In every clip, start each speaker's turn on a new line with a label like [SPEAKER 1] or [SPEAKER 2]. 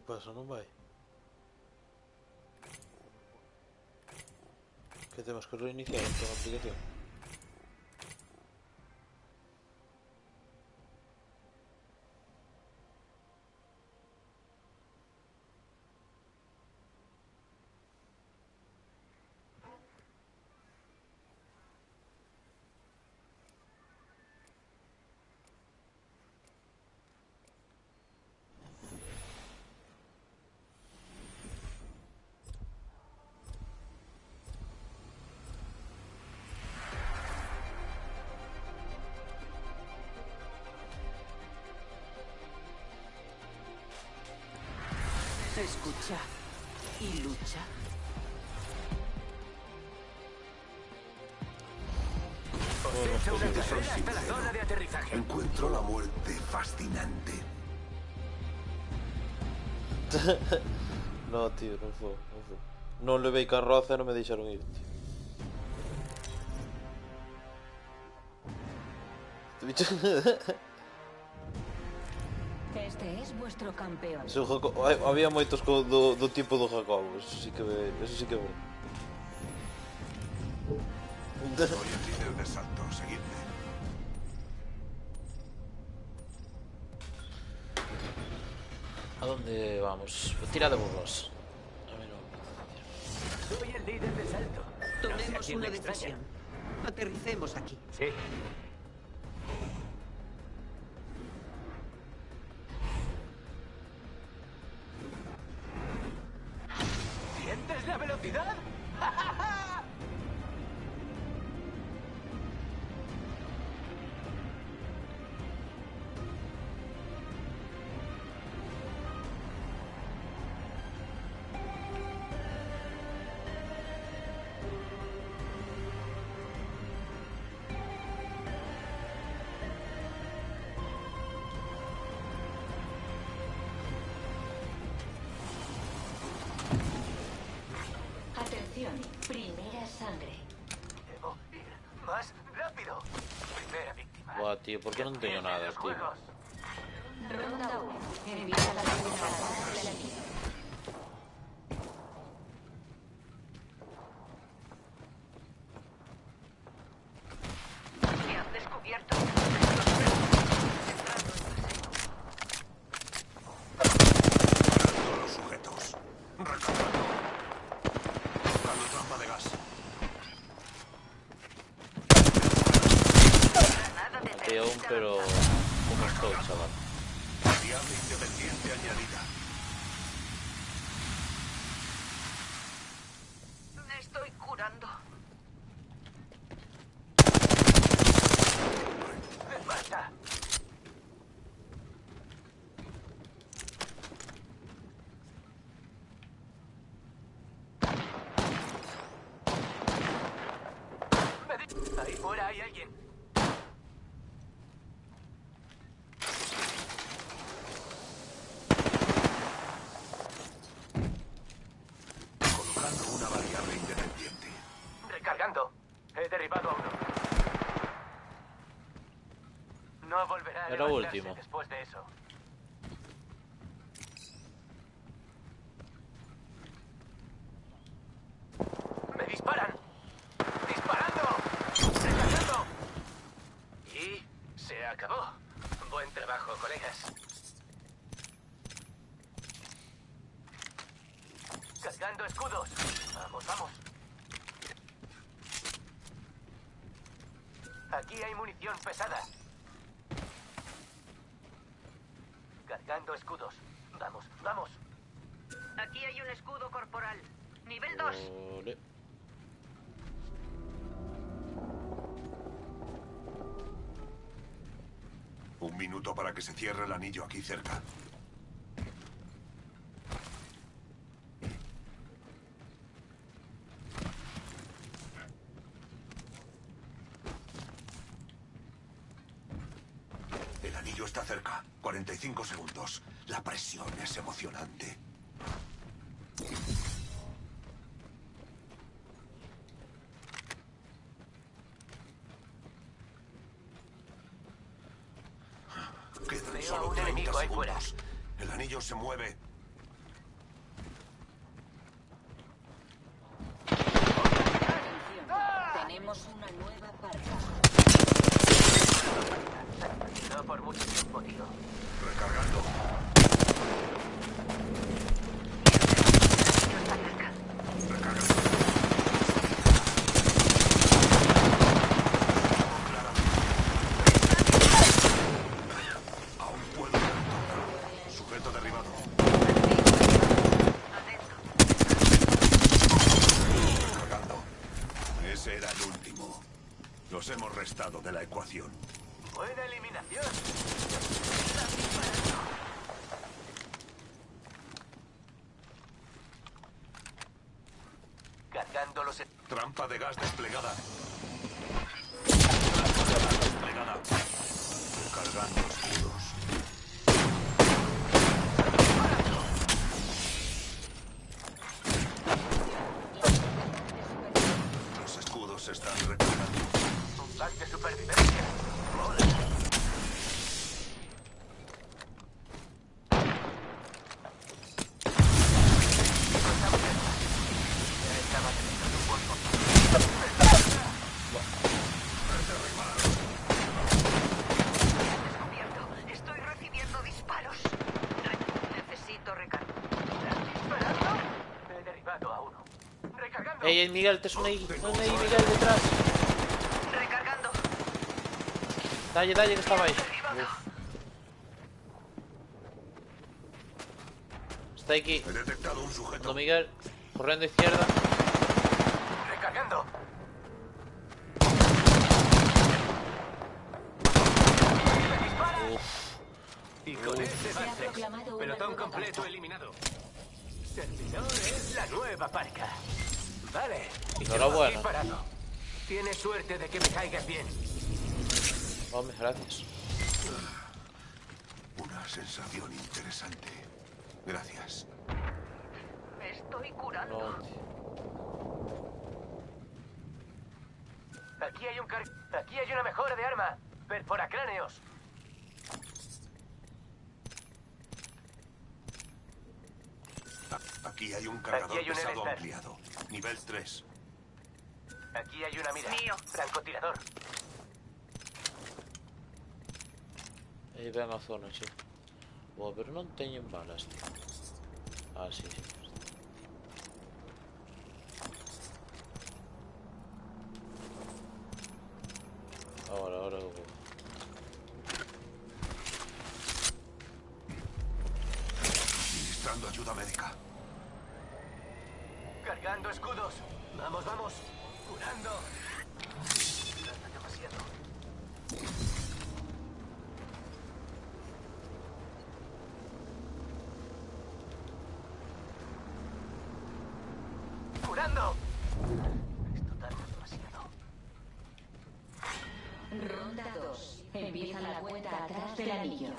[SPEAKER 1] pasa? Non vai? Que temos que reiniciar entón a aplicación.
[SPEAKER 2] Escucha y lucha.
[SPEAKER 3] Hecho una carrera hasta la zona de aterrizaje.
[SPEAKER 4] Encuentro la muerte fascinante.
[SPEAKER 1] No, tío, non foi. Non levei carroza e non me deixaron ir, tío. Este bicho...
[SPEAKER 2] Este es vuestro campeón.
[SPEAKER 1] Había moitos do tipo do Jacobo. Eso sí que ve.
[SPEAKER 4] Soy el líder de salto. Seguidme.
[SPEAKER 1] ¿A dónde vamos? Tira de burros. A ver, no.
[SPEAKER 3] Soy el líder de salto.
[SPEAKER 5] Tomemos una decisión. Aterricemos aquí.
[SPEAKER 3] Sí. ¿Sientes la velocidad?
[SPEAKER 2] Primera sangre.
[SPEAKER 3] Debo ir más rápido. Primera víctima.
[SPEAKER 1] Buah, tío, ¿por qué no tengo nada,
[SPEAKER 3] Los
[SPEAKER 1] tío?
[SPEAKER 3] juegos.
[SPEAKER 2] Ronda 1. Evita la penetración del enemigo.
[SPEAKER 5] Me han descubierto.
[SPEAKER 4] Todos los sujetos. Recargando. Buscando trampa de gas.
[SPEAKER 1] Peón, pero... ¿Cómo estoy, chaval?
[SPEAKER 4] Variable independiente añadida.
[SPEAKER 5] Me estoy curando.
[SPEAKER 3] ¡Me falta! Ahí fuera hay alguien.
[SPEAKER 4] Colocando una variable independiente.
[SPEAKER 3] Recargando. He derribado a uno. No volverá a
[SPEAKER 1] Era
[SPEAKER 3] levantarse
[SPEAKER 1] último.
[SPEAKER 3] después de eso. ¡Me disparan! ¡Disparando! ¡Recargando! Y se acabó. Buen trabajo, colegas. Cargando escudos. Vamos, vamos. Aquí hay munición pesada. Cargando escudos. Vamos, vamos.
[SPEAKER 5] Aquí hay un escudo corporal. Nivel 2.
[SPEAKER 1] Ole.
[SPEAKER 4] Un minuto para que se cierre el anillo aquí cerca. El anillo está cerca. 45 segundos. La presión es emocionante. Quedan
[SPEAKER 3] Veo a
[SPEAKER 4] solo
[SPEAKER 3] un
[SPEAKER 4] 30
[SPEAKER 3] enemigo ahí fuera.
[SPEAKER 4] segundos. El anillo se mueve.
[SPEAKER 2] Tenemos una nueva parca.
[SPEAKER 3] No por mucho tiempo, tío.
[SPEAKER 4] Recargando. Recargando. Aún puedo ver todo. Sujeto derribado. Recargando. Ese era el último. Los hemos restado de la ecuación.
[SPEAKER 3] Buena eliminación. Cargando los...
[SPEAKER 4] Trampa de gas desplegada. Trampa de gas desplegada. Recargando escudos. Los escudos se están recargando.
[SPEAKER 3] Un pack de supervivencia. Mola.
[SPEAKER 5] Descubierto. Estoy recibiendo disparos. Necesito recargar.
[SPEAKER 3] ¿Disparando? He derribado a uno. Recargando.
[SPEAKER 1] Ey, Miguel, te suena ahí. Suena ahí, Miguel, detrás.
[SPEAKER 5] Recargando.
[SPEAKER 1] Dalle, dalle, que estaba ahí.
[SPEAKER 5] Derribado.
[SPEAKER 1] Está aquí.
[SPEAKER 4] He detectado un sujeto.
[SPEAKER 1] Don Miguel, corriendo izquierda.
[SPEAKER 3] Recargando. Y con este
[SPEAKER 2] Se ha
[SPEAKER 3] Vantex,
[SPEAKER 2] proclamado una
[SPEAKER 3] pelotón
[SPEAKER 2] nueva
[SPEAKER 3] completo
[SPEAKER 2] parca.
[SPEAKER 3] eliminado. Servidor es la nueva parca. Vale. Y yo
[SPEAKER 1] Enhorabuena.
[SPEAKER 3] aquí parado. Tienes suerte de que me caigas bien.
[SPEAKER 1] Hombre, gracias.
[SPEAKER 4] Una sensación interesante. Gracias.
[SPEAKER 5] Me estoy curando.
[SPEAKER 1] No, tío.
[SPEAKER 3] Aquí hay Aquí hay una mejora de arma. Perforacráneos.
[SPEAKER 4] Aquí hay un cargador
[SPEAKER 3] Aquí hay un
[SPEAKER 4] pesado
[SPEAKER 3] elemental.
[SPEAKER 4] ampliado. Nivel 3.
[SPEAKER 3] Aquí hay una mira.
[SPEAKER 5] Mío.
[SPEAKER 3] Francotirador.
[SPEAKER 1] Aí ven a zona, che. Boa, pero non teñen balas, tío. Ah, sí, sí. Ahora, Hugo.
[SPEAKER 4] Ministrando ayuda médica.
[SPEAKER 3] Cargando escudos. Vamos, vamos. Curando. Curando demasiado. Curando. Esto tarda demasiado.
[SPEAKER 2] Ronda 2. Empieza la cuenta atrás del anillo.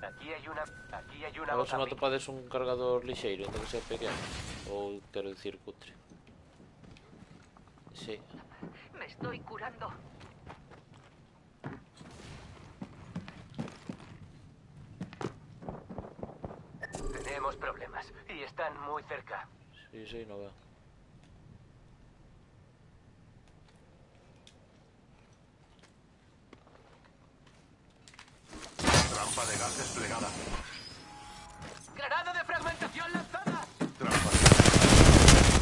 [SPEAKER 3] Aquí hay una
[SPEAKER 1] A ver se non
[SPEAKER 3] bota.
[SPEAKER 1] atopades un cargador lixeiro, ainda que sea pequeno. Ou, quero dicir, cutre. Sí.
[SPEAKER 5] Me estoy curando.
[SPEAKER 3] Tenemos problemas y están muy cerca.
[SPEAKER 1] Sí, sí, no veo.
[SPEAKER 4] Trampa de gas desplegada.
[SPEAKER 3] ¡Granada de fragmentación lanzada!
[SPEAKER 4] Trampa.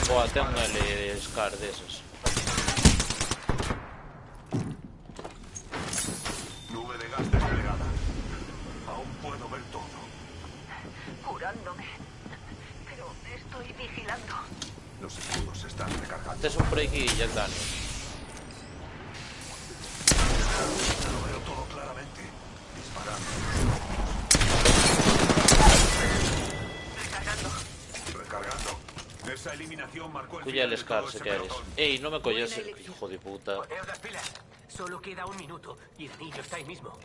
[SPEAKER 1] Boa, ten un L Scar desos.
[SPEAKER 4] Nube de gas desplegada. Aún puedo ver todo.
[SPEAKER 5] Curándome. Pero estoy vigilando.
[SPEAKER 4] Los escudos se están recargando.
[SPEAKER 1] Tes un por aquí, Jack Daniels.
[SPEAKER 4] Lo veo todo claramente. Disparando.
[SPEAKER 5] Recargando.
[SPEAKER 4] Recargando. Esa eliminación marcó el
[SPEAKER 1] Cuya
[SPEAKER 4] final
[SPEAKER 1] el
[SPEAKER 4] de
[SPEAKER 1] Scar,
[SPEAKER 4] todo
[SPEAKER 1] si
[SPEAKER 4] ese
[SPEAKER 1] quieres.
[SPEAKER 4] pelotón.
[SPEAKER 1] Ey, no me colles,
[SPEAKER 5] Buena elección.
[SPEAKER 1] hijo de puta.
[SPEAKER 3] Poneo las pilas. Solo queda un minuto y el anillo está ahí mismo.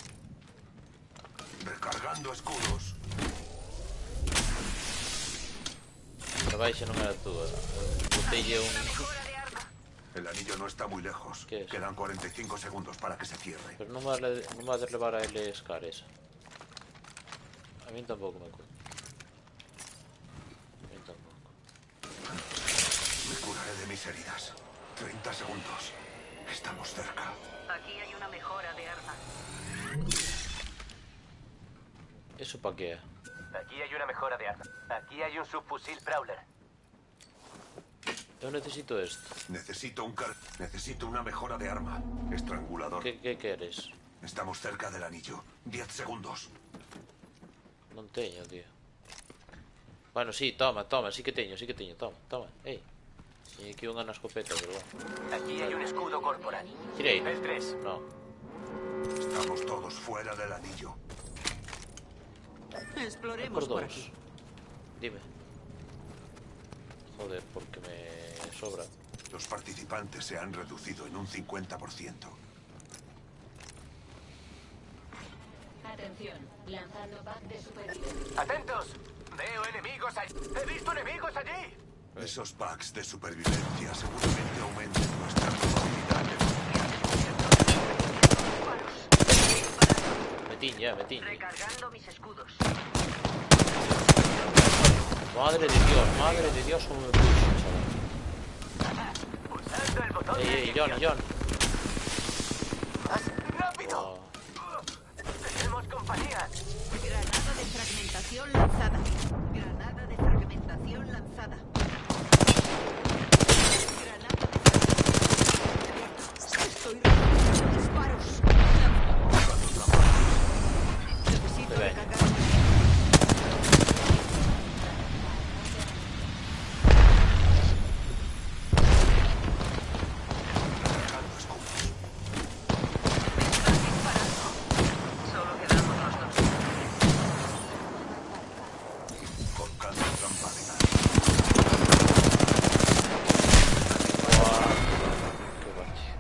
[SPEAKER 4] Recargando escudos.
[SPEAKER 1] Pero baixa non era tú. Botelle un...
[SPEAKER 5] Mejora de arma.
[SPEAKER 4] El anillo no está muy lejos.
[SPEAKER 1] ¿Qué es?
[SPEAKER 4] Quedan 45 segundos para que se cierre.
[SPEAKER 1] Pero non va a levar a ele Scar esa. A min tampouco me cuesta. A min tampouco.
[SPEAKER 4] Me curaré de mis heridas. 30 segundos. Estamos cerca.
[SPEAKER 5] Aquí hay una mejora de arma.
[SPEAKER 1] Eso pa que é?
[SPEAKER 3] Aquí hay una mejora de arma. Aquí hay un subfusil Prowler.
[SPEAKER 1] Eu necesito esto.
[SPEAKER 4] Necesito una mejora de arma. Estrangulador.
[SPEAKER 1] Que queres?
[SPEAKER 4] Estamos cerca del anillo. 10 segundos.
[SPEAKER 1] Non teño, tío. Bueno, sí, toma, sí que teño, toma. Ei. Teño aquí unha na escopeta, pero bueno.
[SPEAKER 3] Aquí hay un escudo corporal.
[SPEAKER 1] Tirei.
[SPEAKER 3] El 3.
[SPEAKER 1] No.
[SPEAKER 4] Estamos todos fuera del anillo.
[SPEAKER 5] Exploremos
[SPEAKER 1] Por
[SPEAKER 5] por
[SPEAKER 1] dos.
[SPEAKER 5] aquí.
[SPEAKER 1] Dime. Joder, porque me sobra.
[SPEAKER 4] Los participantes se han reducido en un 50%.
[SPEAKER 2] Atención, lanzando pack de supervivencia.
[SPEAKER 3] ¡Atentos! Veo enemigos allí. ¡He visto enemigos allí!
[SPEAKER 4] Esos packs de supervivencia seguramente aumentan nuestra probabilidad de...
[SPEAKER 1] Me tiñe.
[SPEAKER 5] Recargando mis escudos.
[SPEAKER 1] Madre de Dios, cómo me pulsa, chaval.
[SPEAKER 3] Pulsando el botón de
[SPEAKER 1] Ey, John.
[SPEAKER 3] ¡Más rápido!
[SPEAKER 1] Oh,
[SPEAKER 3] ¡Tenemos compañía!
[SPEAKER 5] Granada de fragmentación lanzada. Granada de fragmentación lanzada. Granada de fragmentación. Estoy recibiendo disparos. Necesito
[SPEAKER 1] Te ven.
[SPEAKER 5] recargar. Solo quedamos los dos.
[SPEAKER 4] Colocando trampa de gas.
[SPEAKER 1] qué bache.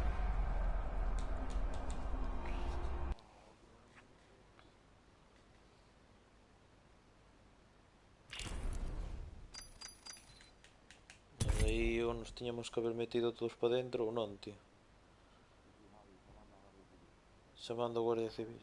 [SPEAKER 1] E aí ou nos tiñamos que haber metido todos para dentro ou non, tío. Chamando a Guardia Civil.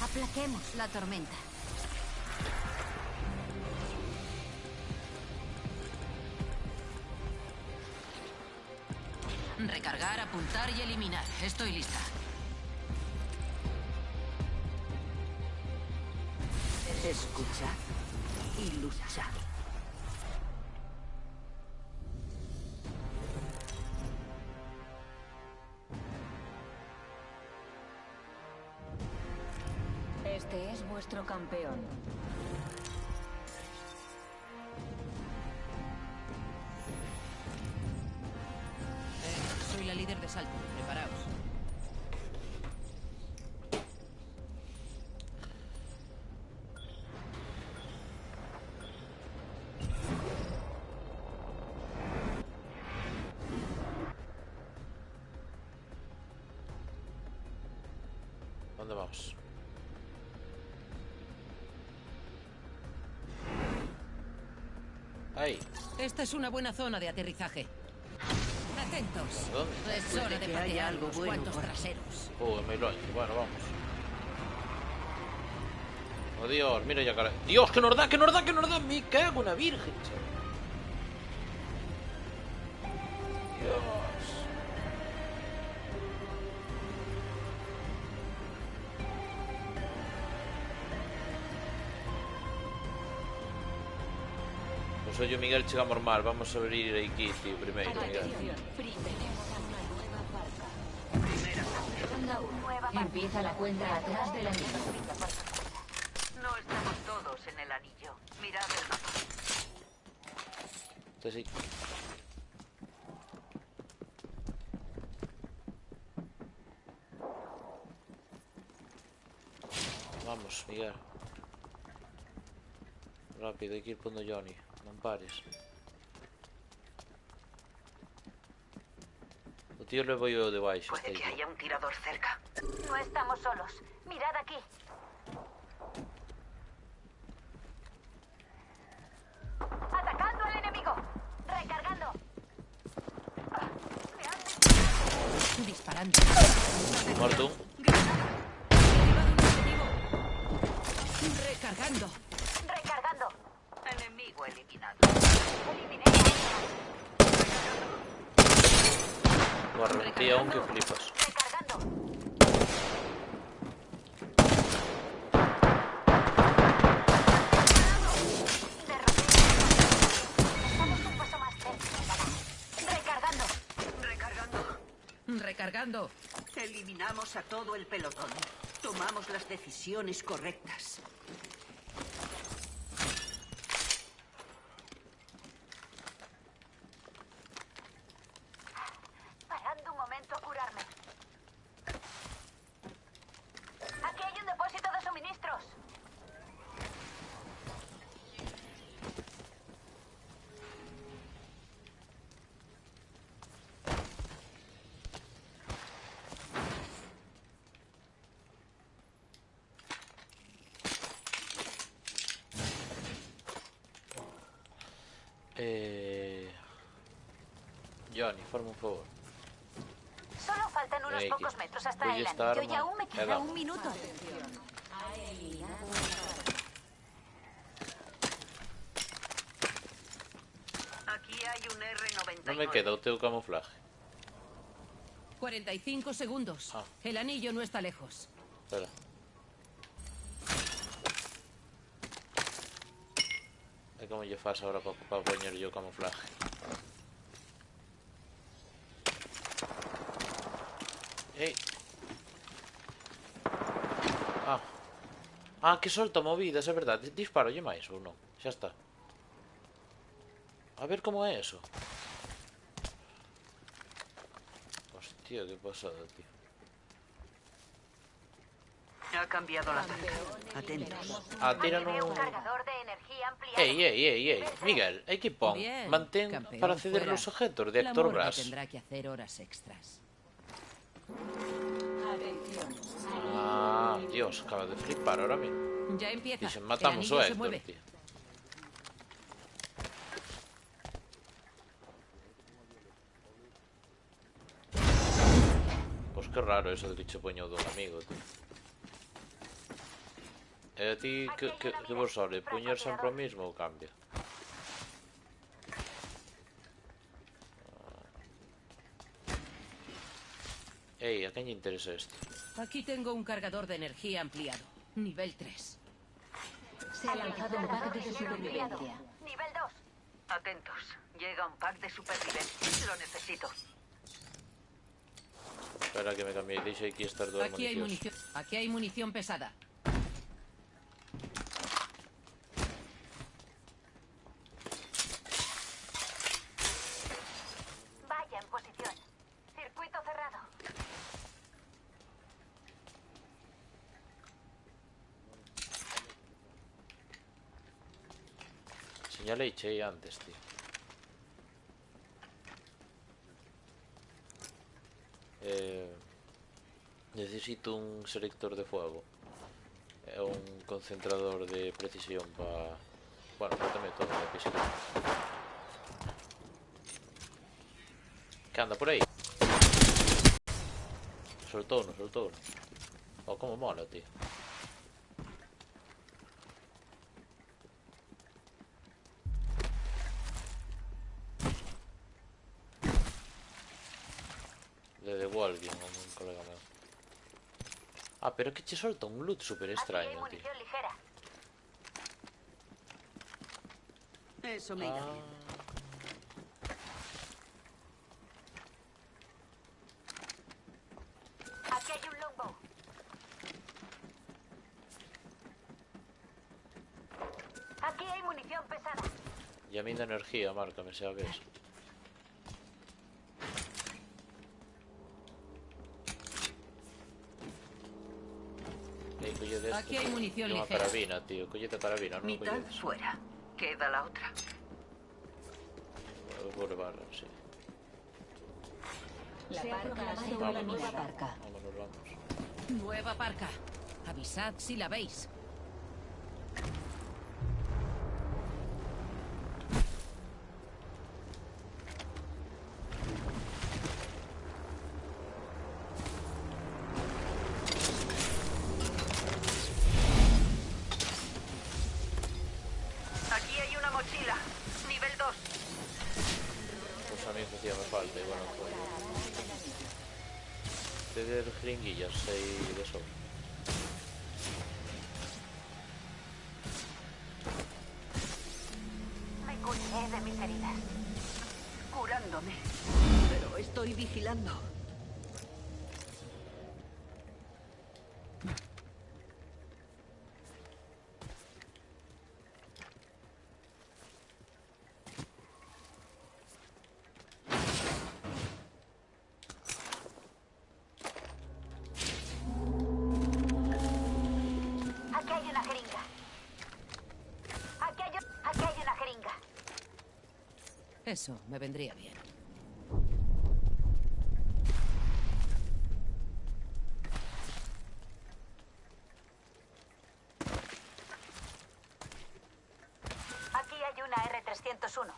[SPEAKER 2] Aplaquemos la tormenta.
[SPEAKER 6] Recargar, apuntar y eliminar. Estoy lista.
[SPEAKER 5] Escuchad y luchad.
[SPEAKER 2] Este es vuestro campeón.
[SPEAKER 6] Soy la líder de salto. Preparaos.
[SPEAKER 1] ¿Dónde vamos? Ahí.
[SPEAKER 6] Esta es una buena zona de aterrizaje. Atentos.
[SPEAKER 1] ¿Dónde?
[SPEAKER 6] Es hora de
[SPEAKER 5] que haya
[SPEAKER 6] patear
[SPEAKER 5] algo
[SPEAKER 6] unos
[SPEAKER 5] bueno
[SPEAKER 6] cuantos
[SPEAKER 5] por aquí.
[SPEAKER 6] traseros.
[SPEAKER 1] Me lo bueno, vamos. Oh, Dios, mira ya cara. Dios, que nos da, que nos da, que nos da. Me cago en la virgen, chaval. Dios. Pues oye, Miguel, chegamos mal. Vamos a abrir aquí, tío, primero, Miguel.
[SPEAKER 2] Atención, tenemos una nueva marca. Ronda 1. Empieza la cuenta atrás del anillo.
[SPEAKER 5] No estamos todos en el anillo. Mirad el mapa.
[SPEAKER 1] Entonces sí. Vamos, Miguel. Rápido, hay que ir pondo Johnny. Non pares. O tío le voy yo de baixo.
[SPEAKER 5] Puede que haya un tirador cerca.
[SPEAKER 2] No estamos solos. Mirad aquí. Atacando al enemigo. Recargando.
[SPEAKER 6] Disparando.
[SPEAKER 1] Muerto.
[SPEAKER 6] Recargando.
[SPEAKER 2] Recargando.
[SPEAKER 5] Enemigo eliminado.
[SPEAKER 2] Eliminé.
[SPEAKER 1] Lo arrepentí aún que flipas.
[SPEAKER 2] Recargando. Estamos un paso más cerca. Recargando.
[SPEAKER 5] Recargando.
[SPEAKER 6] Recargando.
[SPEAKER 5] Eliminamos a todo el pelotón. Tomamos las decisiones correctas.
[SPEAKER 2] Parando un momento a curarme. Aquí hay un depósito de suministros.
[SPEAKER 1] Johnny, forma un favor.
[SPEAKER 2] Solo faltan unos
[SPEAKER 1] Aquí.
[SPEAKER 2] pocos metros hasta
[SPEAKER 1] Voy
[SPEAKER 2] el
[SPEAKER 1] a estar,
[SPEAKER 2] anillo y aún me
[SPEAKER 1] man.
[SPEAKER 2] queda
[SPEAKER 1] Edad.
[SPEAKER 2] un minuto.
[SPEAKER 5] Aquí hay un R99.
[SPEAKER 1] Non me queda o teu camuflaje.
[SPEAKER 6] 45 segundos.
[SPEAKER 1] Ah.
[SPEAKER 6] El anillo no está lejos.
[SPEAKER 1] Espera. E como lle faz ahora para poñer yo camuflaje? Ei. Que solta movidas, é verdade. Disparo lle máis ou non? Xa está. A ver como é eso. Hostia, que pasada, tío.
[SPEAKER 5] Ha cambiado la tarde. Atentos.
[SPEAKER 1] Tira
[SPEAKER 2] Activé
[SPEAKER 1] no...
[SPEAKER 2] un cargador de energía ampliado.
[SPEAKER 1] Ei. Miguel, hai que pon.
[SPEAKER 6] Bien,
[SPEAKER 1] Mantén
[SPEAKER 6] campeón,
[SPEAKER 1] para acceder
[SPEAKER 6] fuera.
[SPEAKER 1] los objetos de
[SPEAKER 6] La
[SPEAKER 1] Actor
[SPEAKER 6] morgue
[SPEAKER 1] Brass.
[SPEAKER 6] tendrá que hacer horas extras.
[SPEAKER 1] Dios, acaba de flipar ahora mismo.
[SPEAKER 6] Ya empieza.
[SPEAKER 1] Dicen, matamos
[SPEAKER 6] El
[SPEAKER 1] a
[SPEAKER 6] anillo se
[SPEAKER 1] Héctor,
[SPEAKER 6] mueve.
[SPEAKER 1] tío. Pues qué raro eso de que che poño dun amigo, tío. E a ti, que vos sobre? Poñer sempre o mismo ou cambia? Ey, ¿a quién le interesa esto?
[SPEAKER 6] Aquí tengo un cargador de energía ampliado. Nivel 3.
[SPEAKER 2] Se ha lanzado un pack de supervivencia.
[SPEAKER 5] Nivel 2. Atentos. Llega un pack de supervivencia. Lo necesito.
[SPEAKER 1] Espera que me cambie. Deixa aquí estas dos
[SPEAKER 6] Aquí hay
[SPEAKER 1] municións.
[SPEAKER 6] munición. Aquí hay munición pesada.
[SPEAKER 2] Vaya en posición. Circuito cerrado.
[SPEAKER 1] Señalé Che antes, tío. Necesito un selector de fuego. Un concentrador de precisión para... Bueno, pero también todo de precisión. ¿Qué anda por ahí? Soltó uno, soltó uno. Oh, cómo mola, tío. Le devuelvo a un colega mío. Ah, pero que che solta un loot super
[SPEAKER 2] Aquí hay
[SPEAKER 1] extraño, tío.
[SPEAKER 2] munición ligera.
[SPEAKER 5] Eso me irá bien.
[SPEAKER 2] Aquí hay un longbow. Aquí hay munición pesada.
[SPEAKER 1] Y a mí de energía, márcame, si sabes.
[SPEAKER 6] Aquí hay munición
[SPEAKER 1] Una
[SPEAKER 6] ligera.
[SPEAKER 1] carabina, tío. Collete carabina, no
[SPEAKER 5] Mitad
[SPEAKER 1] colletes.
[SPEAKER 5] fuera. Queda la otra.
[SPEAKER 1] Por barra, sí.
[SPEAKER 2] La parca ha sido
[SPEAKER 1] Vámonos.
[SPEAKER 2] nueva parca.
[SPEAKER 1] Vámonos, vamos.
[SPEAKER 6] Nueva parca. Avisad si la veis.
[SPEAKER 5] Aquí hay una mochila. Nivel 2.
[SPEAKER 1] Pues a mí me hacía falta, igual no puedo. Tener jeringuillas ahí de sobra.
[SPEAKER 2] Me curé de mis heridas.
[SPEAKER 5] Curándome. Pero estoy vigilando.
[SPEAKER 2] Aquí hay una jeringa. Aquí hay una jeringa.
[SPEAKER 6] Eso me vendría bien.
[SPEAKER 2] Aquí hay una R301.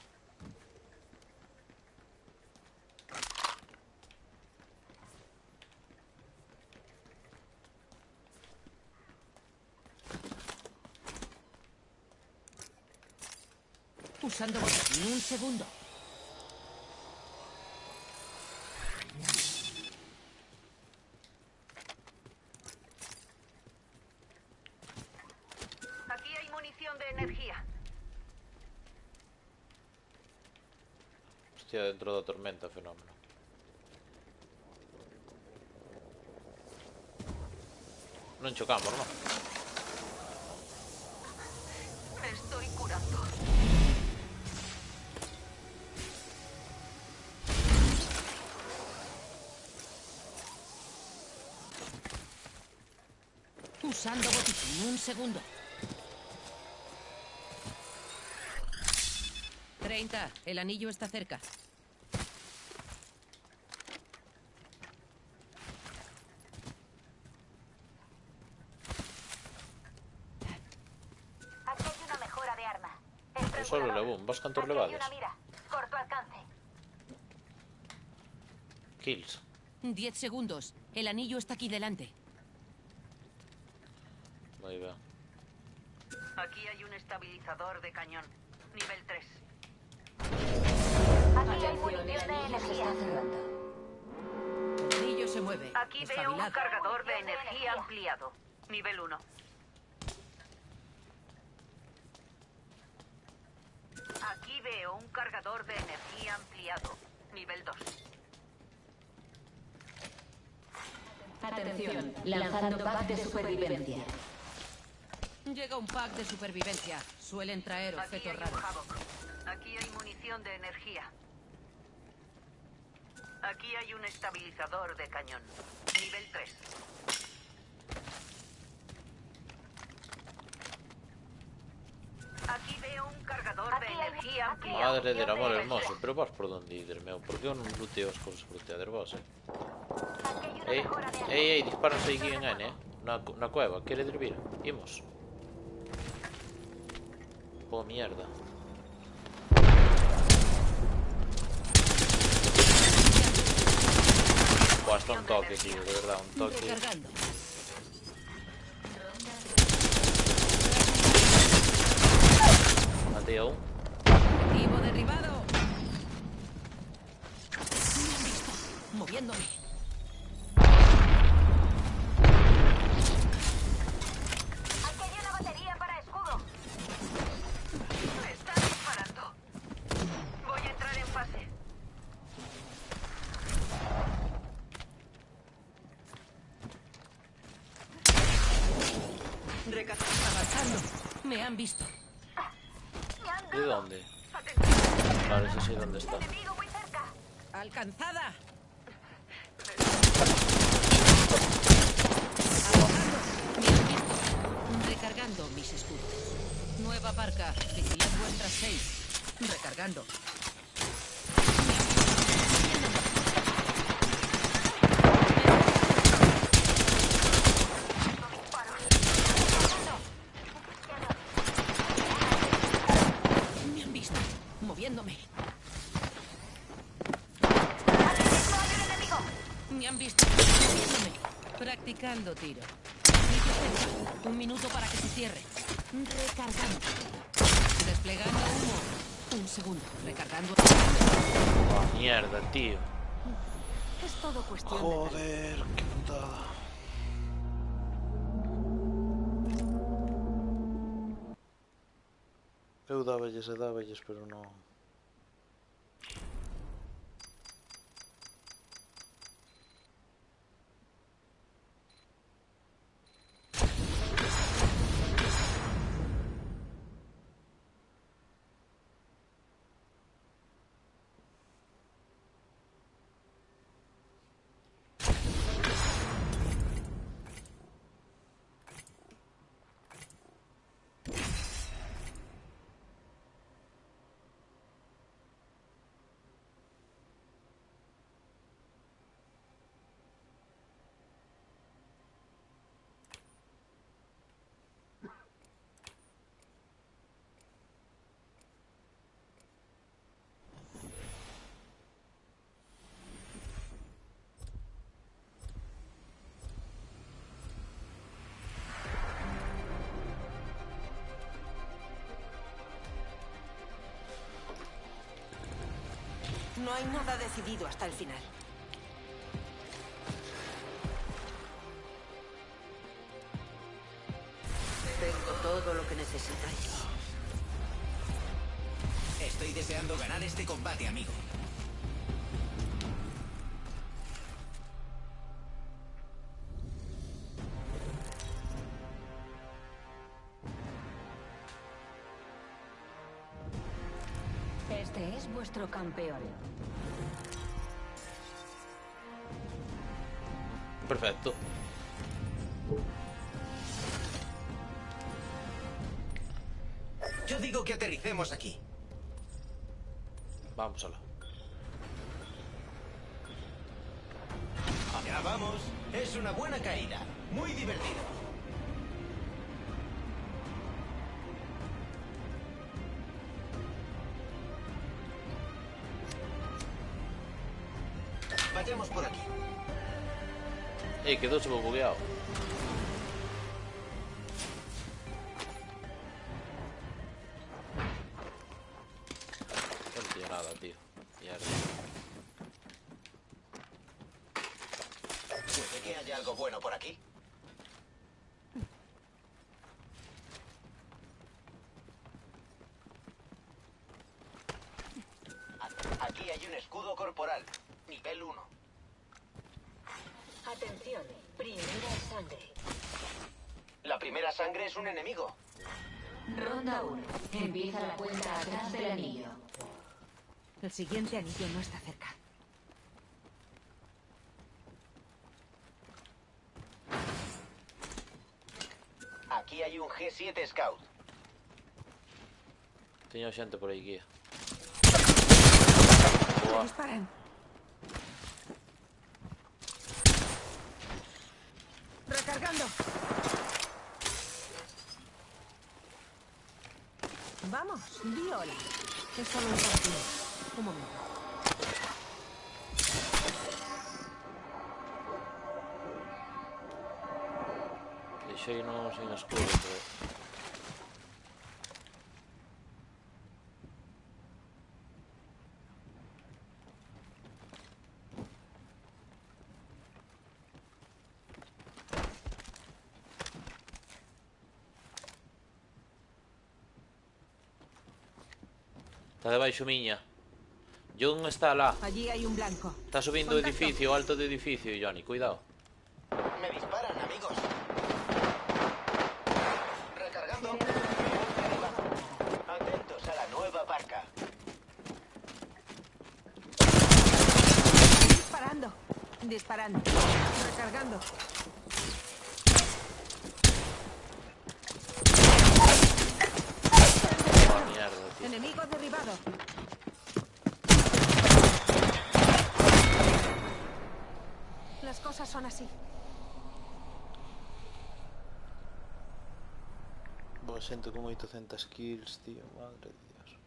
[SPEAKER 6] Usando botín. Un segundo.
[SPEAKER 5] Aquí hay munición de energía.
[SPEAKER 1] Hostia, dentro da tormenta, fenómeno. Non chocamos, non?
[SPEAKER 5] Me estoy curando.
[SPEAKER 6] Usando botiquín. Un segundo. 30. El anillo está cerca.
[SPEAKER 2] Aquí hay una mejora de arma. El
[SPEAKER 1] Eu solo
[SPEAKER 2] regulador.
[SPEAKER 1] levo un. Vos cantos
[SPEAKER 2] Aquí hay
[SPEAKER 1] levades?
[SPEAKER 2] una mira. Corto alcance.
[SPEAKER 1] Kills.
[SPEAKER 6] 10 segundos. El anillo está aquí delante.
[SPEAKER 1] Aí va.
[SPEAKER 5] Aquí hay un estabilizador de cañón. Nivel 3.
[SPEAKER 2] Aquí hay
[SPEAKER 7] Atención,
[SPEAKER 2] munición
[SPEAKER 7] el
[SPEAKER 2] de
[SPEAKER 7] anillo se
[SPEAKER 2] energía.
[SPEAKER 7] está cerrando.
[SPEAKER 6] El anillo se mueve.
[SPEAKER 5] Aquí veo un
[SPEAKER 6] Espabilad.
[SPEAKER 5] cargador de
[SPEAKER 2] Munición de
[SPEAKER 5] energía
[SPEAKER 2] energía.
[SPEAKER 5] ampliado. Nivel 1. Aquí veo un cargador de energía ampliado. Nivel 2.
[SPEAKER 7] Atención, lanzando pack de supervivencia.
[SPEAKER 6] Llega un pack de supervivencia. Suelen traer
[SPEAKER 5] Aquí hay
[SPEAKER 6] objetos
[SPEAKER 5] un
[SPEAKER 6] raros.
[SPEAKER 5] Havoc. Aquí hay munición de energía. Aquí hay un estabilizador de cañón. Nivel 3. Aquí veo un cargador de
[SPEAKER 2] Aquí hay-
[SPEAKER 5] energía
[SPEAKER 2] aquí
[SPEAKER 5] ampliado.
[SPEAKER 1] Madre del amor
[SPEAKER 2] de
[SPEAKER 1] hermoso.
[SPEAKER 2] energía.
[SPEAKER 1] Pero vos por donde ir, meu? Por que eu non luteo as cousas por teader vos,
[SPEAKER 2] Aquí hay una
[SPEAKER 1] Ei, disparanse aquí en N, na cueva, quere vir? Imos. Oh, mierda. Buah, está un toque, tío, de verdad, un toque.
[SPEAKER 6] Recargando.
[SPEAKER 1] Matei a un.
[SPEAKER 6] Objetivo derribado. Me han visto. Moviéndome.
[SPEAKER 2] Aquí hay una batería para escudo.
[SPEAKER 5] Me están disparando. Voy a entrar en fase.
[SPEAKER 6] Avanzando. Me han visto.
[SPEAKER 1] ¿De dónde? Vale, eso sí, ¿dónde está?
[SPEAKER 2] Enemigo muy cerca.
[SPEAKER 6] Alcanzada. Me han visto. Recargando mis escudos. Nueva parca. Vigilad vuestras 6. Recargando. Me han visto. Moviéndome. Me han visto. Moviéndome. Practicando tiro. Sitio cerca. 1 minuto para que se cierre. Recargando. Desplegando humo. 1 segundo. Recargando.
[SPEAKER 1] Oh, mierda, tío.
[SPEAKER 2] Es todo cuestión de...
[SPEAKER 1] Joder, qué putada. Eu dáballes, pero non.
[SPEAKER 5] No hay nada decidido hasta el final. Tengo todo lo que necesitáis.
[SPEAKER 8] Estoy deseando ganar este combate, amigo.
[SPEAKER 2] Este es vuestro campeón.
[SPEAKER 1] Perfecto.
[SPEAKER 8] Yo digo que aterricemos aquí.
[SPEAKER 1] Vamos a la.
[SPEAKER 8] Ya vamos. Es una buena caída. Muy divertido. Vayamos por aquí.
[SPEAKER 1] Quedó súper bugueado. No entiendo nada, tío. Mierda.
[SPEAKER 8] Puede que haya algo bueno por aquí. Aquí hay un escudo corporal. Nivel 1.
[SPEAKER 2] Atención, primera sangre.
[SPEAKER 8] La primera sangre es un enemigo.
[SPEAKER 2] Ronda 1. Empieza la cuenta atrás del anillo.
[SPEAKER 5] El siguiente anillo no está cerca.
[SPEAKER 8] Aquí hay un G7 Scout.
[SPEAKER 1] Teño xente por aí, guía.
[SPEAKER 5] Me disparan. di hola. Es solo un partido. Un momento.
[SPEAKER 1] Deixei no sin escudo, pero... Está debaixo miña. John está lá.
[SPEAKER 5] Allí hay un blanco.
[SPEAKER 1] Está subindo o edificio, alto de edificio, Johnny, cuidado.
[SPEAKER 8] Me disparan, amigos. Recargando. Atentos a la nueva barca.
[SPEAKER 5] Disparando. Disparando. Recargando.
[SPEAKER 1] Oh, mierda, tío.
[SPEAKER 5] Enemigo derribado. Las cosas son así.
[SPEAKER 1] Vos siento con 800 kills, tío, madre de Dios.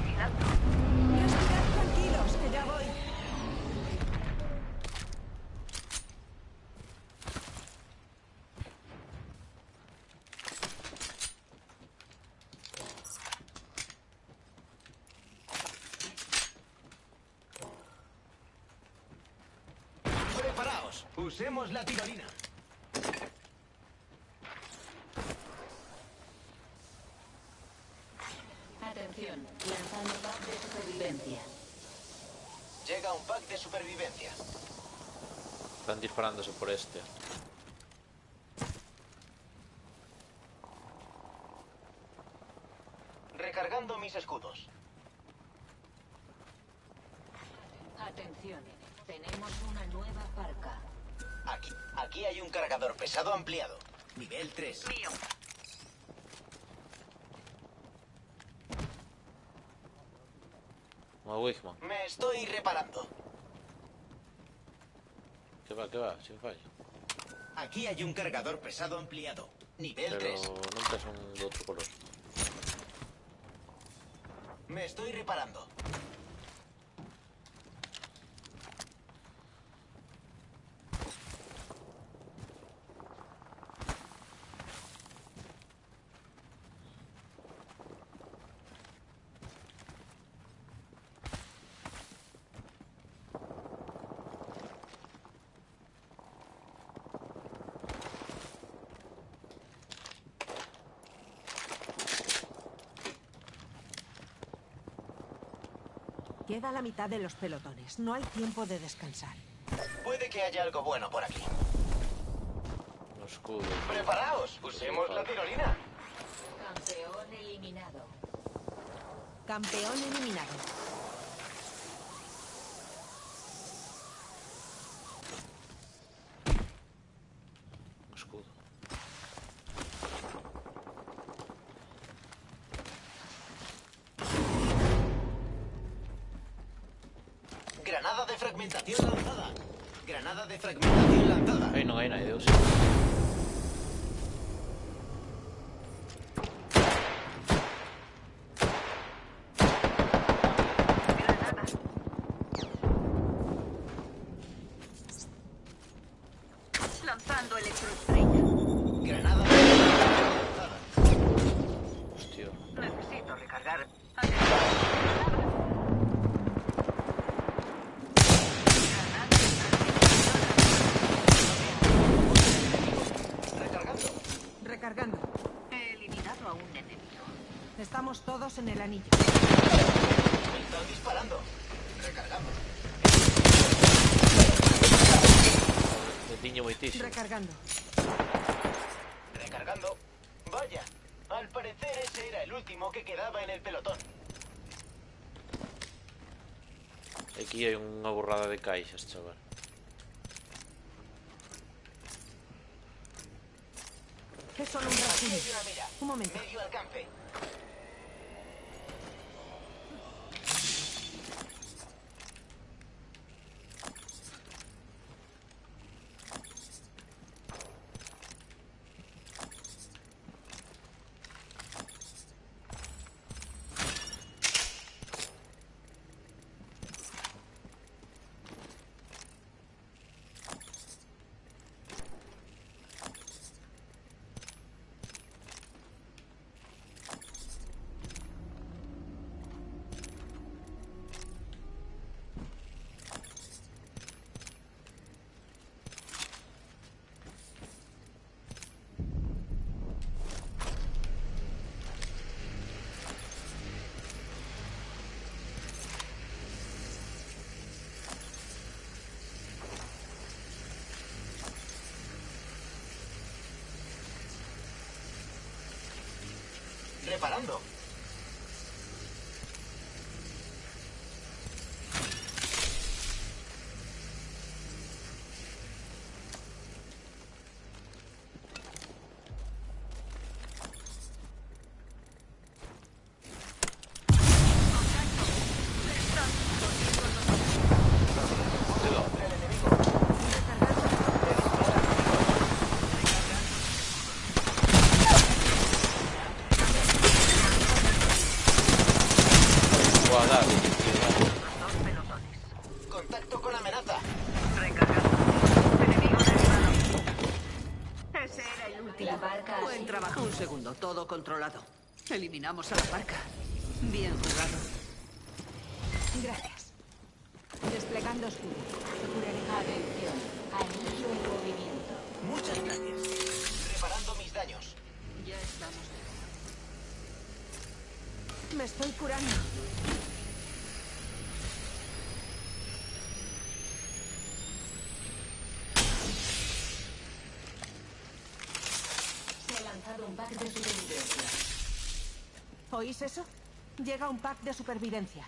[SPEAKER 5] Respirad tranquilos, que ya voy.
[SPEAKER 8] Preparaos. Usemos la tirolina.
[SPEAKER 2] Atención, lanzando pack de supervivencia.
[SPEAKER 8] Llega un pack de supervivencia.
[SPEAKER 1] Están disparándose por este.
[SPEAKER 8] Recargando mis escudos.
[SPEAKER 2] Atención, tenemos una nueva parca.
[SPEAKER 8] Aquí hay un cargador pesado ampliado. Nivel 3. Mío.
[SPEAKER 1] Una Wigman.
[SPEAKER 8] Me estoy reparando.
[SPEAKER 1] Que va, sin fallo.
[SPEAKER 8] Aquí hay un cargador pesado ampliado. Nivel
[SPEAKER 1] Pero
[SPEAKER 8] 3.
[SPEAKER 1] nunca son de otro color.
[SPEAKER 8] Me estoy reparando.
[SPEAKER 5] Queda la mitad de los pelotones. No hay tiempo de descansar.
[SPEAKER 8] Puede que haya algo bueno por aquí.
[SPEAKER 1] Un escudo.
[SPEAKER 8] ¡Preparaos! ¡Usemos la tirolina!
[SPEAKER 2] Campeón eliminado.
[SPEAKER 5] Campeón eliminado.
[SPEAKER 1] Un escudo.
[SPEAKER 8] Granada de fragmentación lanzada. Granada de fragmentación lanzada.
[SPEAKER 1] Aí non hai nadie, Deus.
[SPEAKER 5] Estamos todos en el anillo.
[SPEAKER 8] Me están disparando. Recargamos.
[SPEAKER 1] Me tiño moitísimo.
[SPEAKER 5] Recargando.
[SPEAKER 8] Recargando. Vaya. Al parecer ese era el último que quedaba en el pelotón.
[SPEAKER 1] Aquí hai unha borrada de caixas, chaval.
[SPEAKER 5] Es solo un
[SPEAKER 8] Aquí
[SPEAKER 5] rasguño.
[SPEAKER 8] hay una mira.
[SPEAKER 5] Un momento.
[SPEAKER 8] Medio alcance. Reparando.
[SPEAKER 1] De dónde?
[SPEAKER 8] El enemigo.
[SPEAKER 1] Buah, dale, tío, dale.
[SPEAKER 5] Dos pelotones.
[SPEAKER 8] Contacto con amenaza.
[SPEAKER 5] Recargando. Enemigo derribado. Ese era el último.
[SPEAKER 2] La barca ha
[SPEAKER 5] Buen
[SPEAKER 2] sido-
[SPEAKER 5] trabajo. Un segundo, todo controlado. Eliminamos a la barca. Bien jugado. Gracias. Desplegando escudo. Te curaré.
[SPEAKER 2] Atención, anillo en movimiento.
[SPEAKER 8] Muchas gracias. Reparando mis daños.
[SPEAKER 5] Ya estamos. Me estoy curando.
[SPEAKER 2] Se ha lanzado un pack de supervivencia.
[SPEAKER 5] ¿Oís eso? Llega un pack de supervivencia.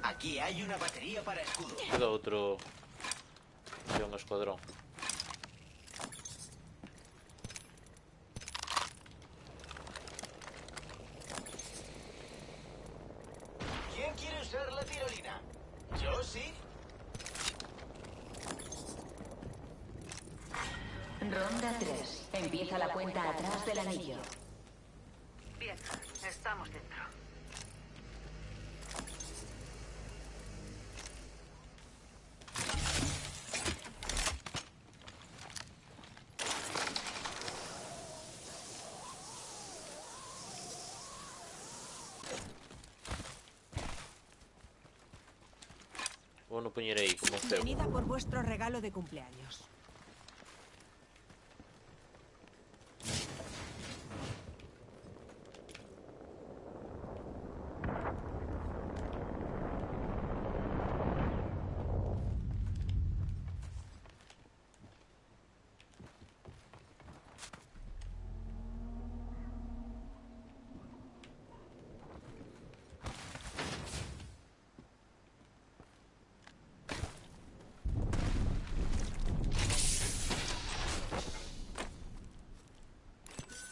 [SPEAKER 8] Aquí hay una batería para escudo.
[SPEAKER 1] Queda outro... De un escuadrón.
[SPEAKER 8] ¿Quién quiere usar la tirolina? Yo sí.
[SPEAKER 2] Ronda 3. Empieza la cuenta atrás del anillo.
[SPEAKER 5] Bien, estamos dentro.
[SPEAKER 1] Vou no poñer aí como cebo.
[SPEAKER 5] Venida por vuestro regalo de cumpleaños.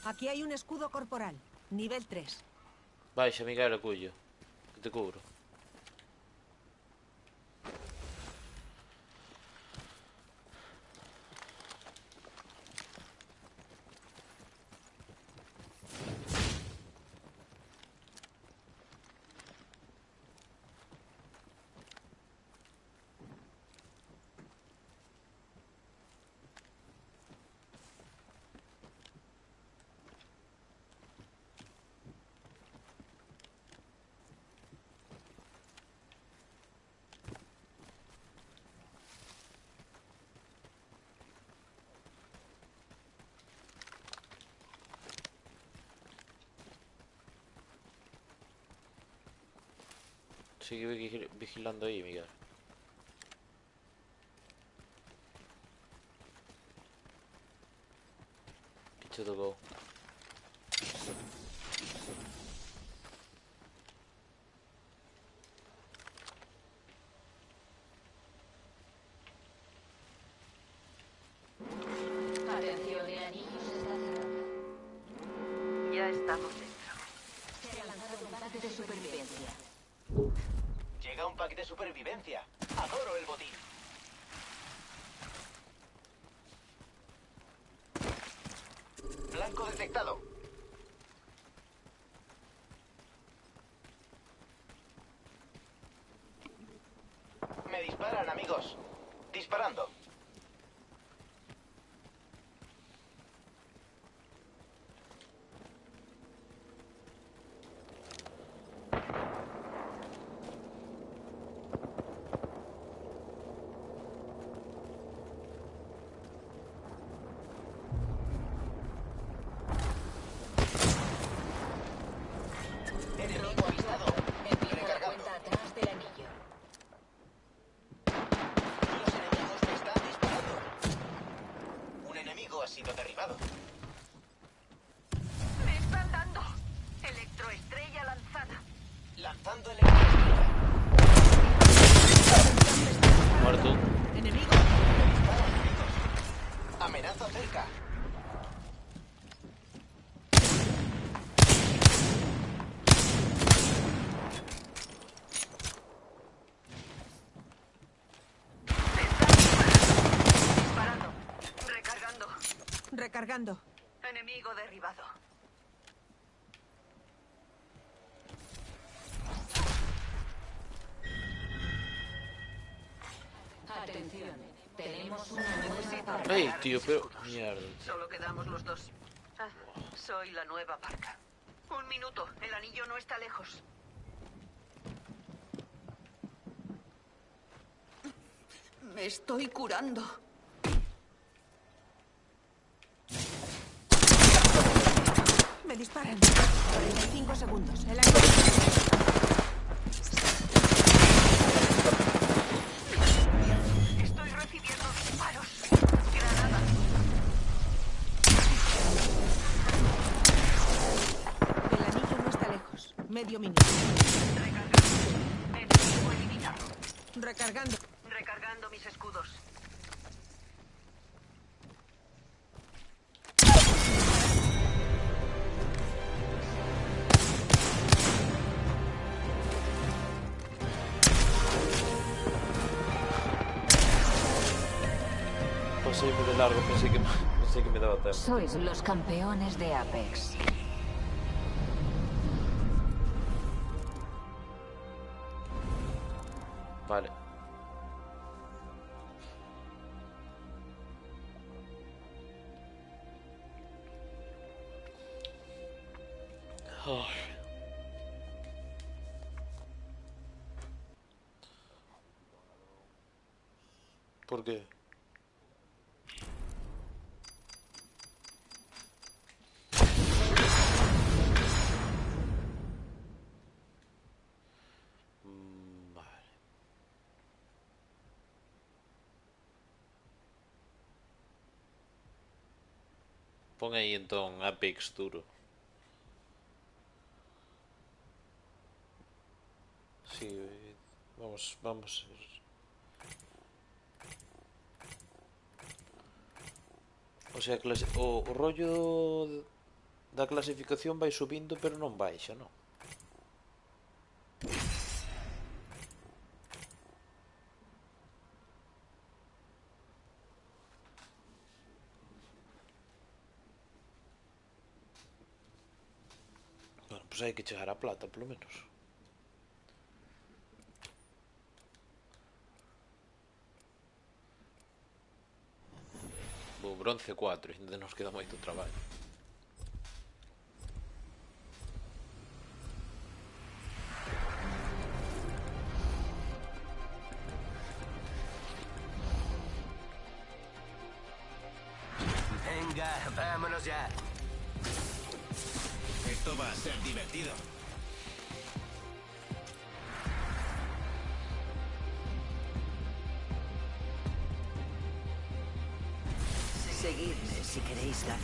[SPEAKER 5] Aquí hay un escudo corporal, nivel 3.
[SPEAKER 1] Baixa, Miguel, acullo. Que te cubro. Sigue vigilando ahí, Miguel. Pinche to go.
[SPEAKER 2] Atención, el anillo se está cerrando.
[SPEAKER 5] Ya estamos dentro.
[SPEAKER 2] Se ha lanzado un pack de supervivencia.
[SPEAKER 8] Llega un pack de supervivencia. Adoro el botín. Blanco detectado. Me disparan, amigos. Disparando. Enemigo avistado.
[SPEAKER 2] Empieza la
[SPEAKER 8] Recargando.
[SPEAKER 2] cuenta atrás del anillo.
[SPEAKER 8] Los enemigos me están disparando. Un enemigo ha sido derribado.
[SPEAKER 5] ¡Me están dando! Electroestrella lanzada.
[SPEAKER 8] Lanzando electroestrella.
[SPEAKER 1] Muerto.
[SPEAKER 5] Enemigo.
[SPEAKER 8] Disparan, amigos. Amenaza cerca.
[SPEAKER 5] Disparando. Recargando.
[SPEAKER 6] Recargando.
[SPEAKER 5] Enemigo derribado.
[SPEAKER 2] Atención, tenemos una nueva parca.
[SPEAKER 1] Ey, tío, pero... Mierda.
[SPEAKER 5] Solo quedamos los dos. Ah, soy la nueva parca. Un minuto. El anillo no está lejos. Me estoy curando.
[SPEAKER 6] Me disparan. 45 segundos. El anillo.
[SPEAKER 5] Estoy recibiendo disparos. Granada.
[SPEAKER 6] El anillo no está lejos. Medio minuto.
[SPEAKER 5] Recargando. Enemigo eliminado.
[SPEAKER 6] Recargando.
[SPEAKER 5] Recargando mis escudos.
[SPEAKER 1] Pasé de largo, pensé que me daba tiempo.
[SPEAKER 2] Sois los campeones de Apex.
[SPEAKER 1] Vale. Ay. ¿Por qué? Vale. Pon aí entón Apex duro. Sí, vamos. O sea, o rollo da clasificación vai subindo, pero non baixa, non? Bueno, pues hai que chegar a plata, polo menos. Bo, bronce 4, ainda nos queda moito traballo.
[SPEAKER 3] Venga, vámonos ya.
[SPEAKER 9] Esto va a ser divertido.
[SPEAKER 5] Seguidme si queréis ganar.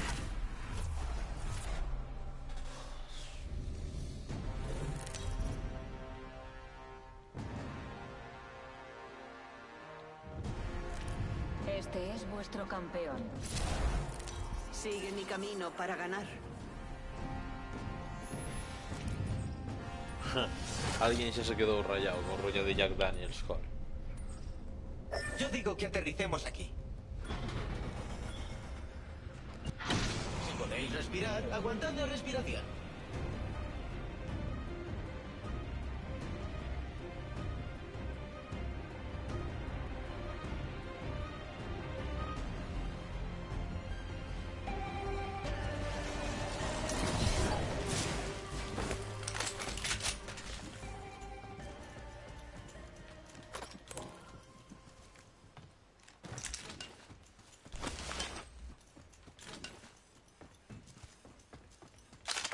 [SPEAKER 2] Este es vuestro campeón.
[SPEAKER 5] Sigue mi camino para ganar.
[SPEAKER 1] Alguien ya se quedó rayado con rollo de Jack Daniels, joder.
[SPEAKER 8] Yo digo que aterricemos aquí. Si podéis respirar, aguantad la respiración.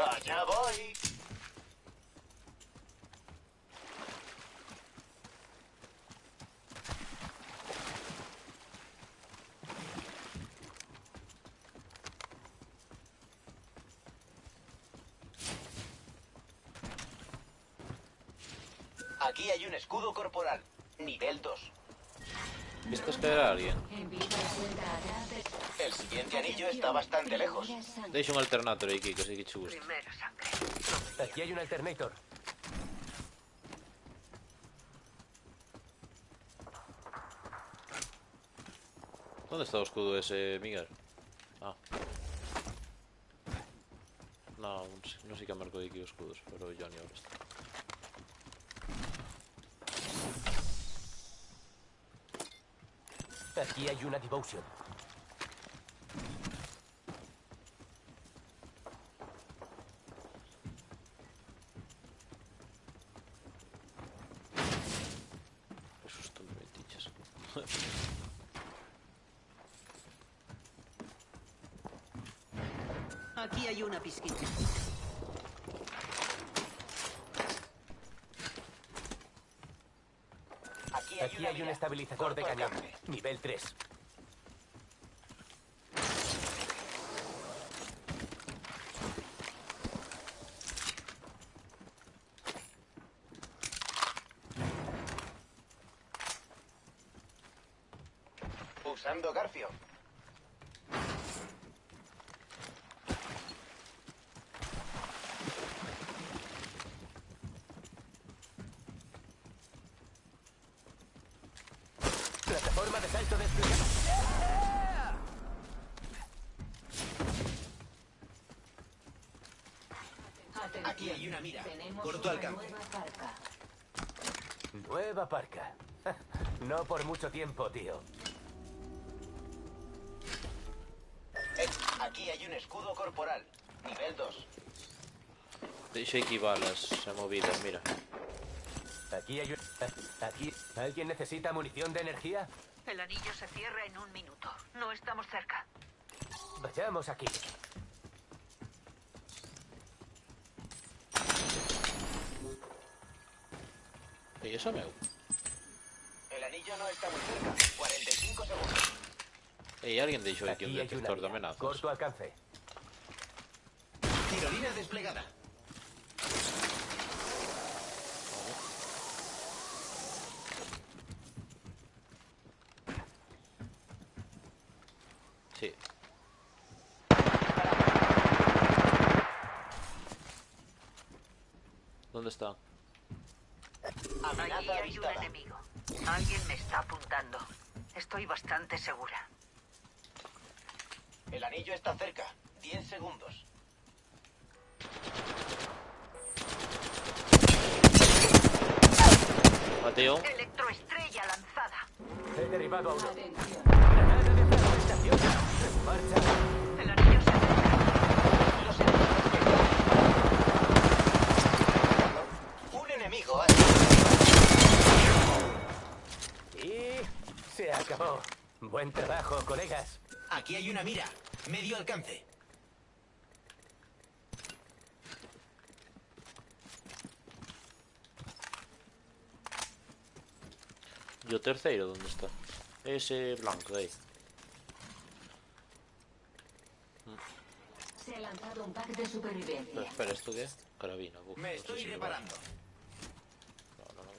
[SPEAKER 8] ¡Allá voy! Aquí hay un escudo corporal. Nivel 2.
[SPEAKER 1] ¿Viste caer a alguien?
[SPEAKER 2] Empieza la cuenta atrás de...
[SPEAKER 8] El siguiente anillo está bastante lejos.
[SPEAKER 1] Deis un alternator aquí, que sí que te gusta.
[SPEAKER 5] Primera sangre.
[SPEAKER 3] Aquí hay un alternator.
[SPEAKER 1] ¿Dónde está el escudo ese, Miguel? Ah. No, no sé que marco de aquí escudos, pero Johnny ahora está.
[SPEAKER 3] Aquí hay una devotion.
[SPEAKER 1] Qué susto me metiches.
[SPEAKER 5] Aquí hay una pizquita.
[SPEAKER 3] Aquí hay un estabilizador de cañón. Nivel 3.
[SPEAKER 8] Usando Garfio.
[SPEAKER 3] Plataforma de salto desplegada.
[SPEAKER 8] Aquí hay una mira.
[SPEAKER 2] Tenemos
[SPEAKER 8] Corto
[SPEAKER 2] una
[SPEAKER 8] alcance.
[SPEAKER 2] nueva parca.
[SPEAKER 3] Nueva parca. No por mucho tiempo, tío.
[SPEAKER 8] Aquí hay un escudo corporal. Nivel 2.
[SPEAKER 1] Deixo aquí balas se movidas, mira.
[SPEAKER 3] Aquí hay un... Aquí... ¿Alguien necesita munición de energía?
[SPEAKER 5] El anillo se cierra en 1 minuto. No estamos cerca.
[SPEAKER 3] Vayamos aquí.
[SPEAKER 1] ¿Y eso meu?
[SPEAKER 8] El anillo no está muy cerca. 45 segundos.
[SPEAKER 1] Alguien deixou aquí un
[SPEAKER 3] Aquí hay
[SPEAKER 1] detector de
[SPEAKER 3] una
[SPEAKER 1] amenazas.
[SPEAKER 3] corto alcance.
[SPEAKER 8] Tirolina desplegada.
[SPEAKER 1] Sí. ¿Dónde está?
[SPEAKER 5] Allí
[SPEAKER 8] Amenaza
[SPEAKER 5] hay un
[SPEAKER 8] avistada.
[SPEAKER 5] enemigo. Alguien me está apuntando. Estoy bastante segura.
[SPEAKER 8] El anillo está cerca. 10 segundos.
[SPEAKER 1] Mateo.
[SPEAKER 5] Electroestrella lanzada.
[SPEAKER 3] He derribado a uno.
[SPEAKER 2] Atención.
[SPEAKER 3] Granada de fragmentación. En marcha.
[SPEAKER 5] El anillo se acerca.
[SPEAKER 8] Lo sé. Un enemigo.
[SPEAKER 3] Y... se acabó. Buen trabajo, colegas.
[SPEAKER 8] Aquí hay una mira. Medio alcance.
[SPEAKER 1] ¿Y o terceiro dónde está? Ese blanco de aí.
[SPEAKER 2] lanzado un pack de supervivencia.
[SPEAKER 1] Pero espera, ¿esto qué? Carabina. Uf,
[SPEAKER 8] Me
[SPEAKER 1] no sé
[SPEAKER 8] estoy
[SPEAKER 1] si me
[SPEAKER 8] reparando.
[SPEAKER 1] vale. No, no.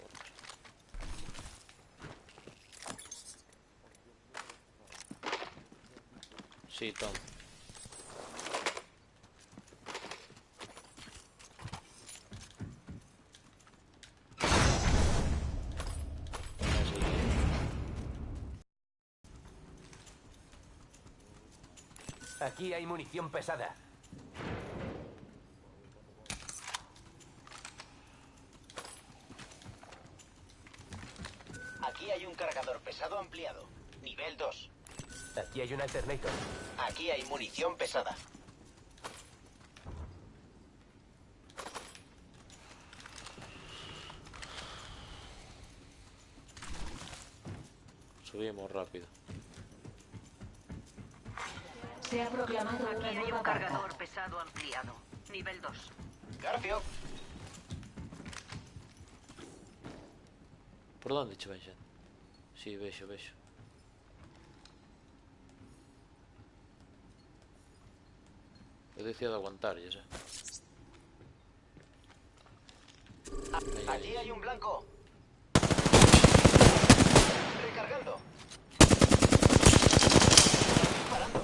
[SPEAKER 1] Sí, Tom.
[SPEAKER 3] Aquí hay munición pesada.
[SPEAKER 8] Aquí hay un cargador pesado ampliado. Nivel 2.
[SPEAKER 3] Aquí hay un alternator.
[SPEAKER 8] Aquí hay munición pesada.
[SPEAKER 1] Subimos rápido.
[SPEAKER 2] Se ha proclamado
[SPEAKER 5] Aquí
[SPEAKER 2] una
[SPEAKER 5] hay
[SPEAKER 2] nueva
[SPEAKER 5] un
[SPEAKER 2] marca.
[SPEAKER 5] cargador pesado ampliado. Nivel 2.
[SPEAKER 8] Garfio.
[SPEAKER 1] Por onde che ven xente? Si, vexo. Eu decía de aguantarlles,
[SPEAKER 8] Aquí hay un blanco. Recargando. Disparando.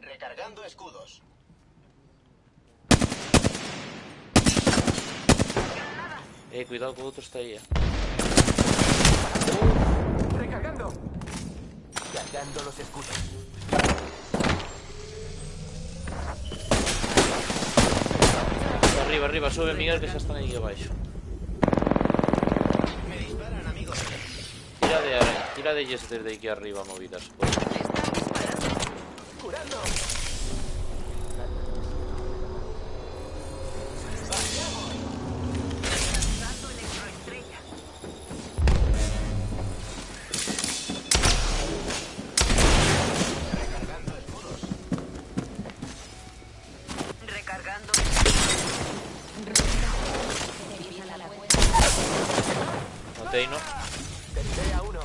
[SPEAKER 8] Recargando escudos.
[SPEAKER 1] Cuidado que o outro está aí,
[SPEAKER 3] ¡Recargando! Cargando los escudos.
[SPEAKER 1] Arriba, sube Miguel que xa están aí abaixo.
[SPEAKER 8] Me disparan, amigos.
[SPEAKER 1] Tira de ellos desde aquí arriba, movidas.
[SPEAKER 3] ¡Curando!
[SPEAKER 5] Lanzando electroestrella.
[SPEAKER 8] Recargando escudos.
[SPEAKER 5] Recargando.
[SPEAKER 2] Empieza la cuenta.
[SPEAKER 1] Matei, ¿no?
[SPEAKER 3] Derribé a uno.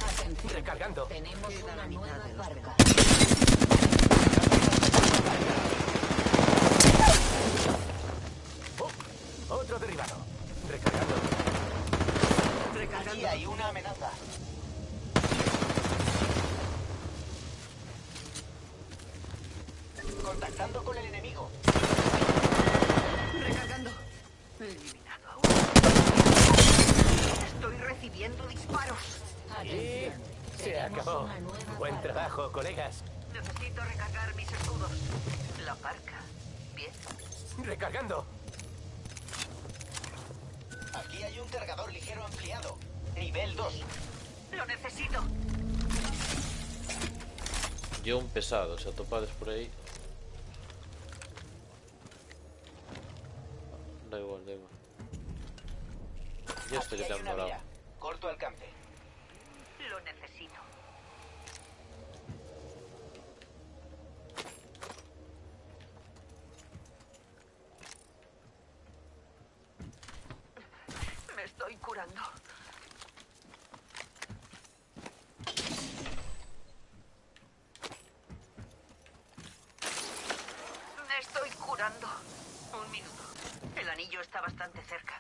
[SPEAKER 3] Recargando.
[SPEAKER 2] Tenemos una nueva marca.
[SPEAKER 3] Otro derribado. Recargando.
[SPEAKER 8] Aquí hay una amenaza. Contactando con el enemigo.
[SPEAKER 5] Recargando. Eliminado a uno. Estoy recibiendo disparos.
[SPEAKER 3] Y se acabó. Buen trabajo, colegas.
[SPEAKER 5] Necesito recargar mis escudos. La parca. Bien.
[SPEAKER 3] Recargando.
[SPEAKER 8] Aquí hay un cargador ligero ampliado. Nivel 2.
[SPEAKER 5] Lo necesito.
[SPEAKER 1] Yo un pesado, se atopades por aí. Da igual. Ya estoy
[SPEAKER 8] Aquí hay una
[SPEAKER 1] morado.
[SPEAKER 8] mira. Corto alcance.
[SPEAKER 5] Lo necesito. Me estoy curando. Me estoy curando. Un minuto. El anillo está bastante cerca.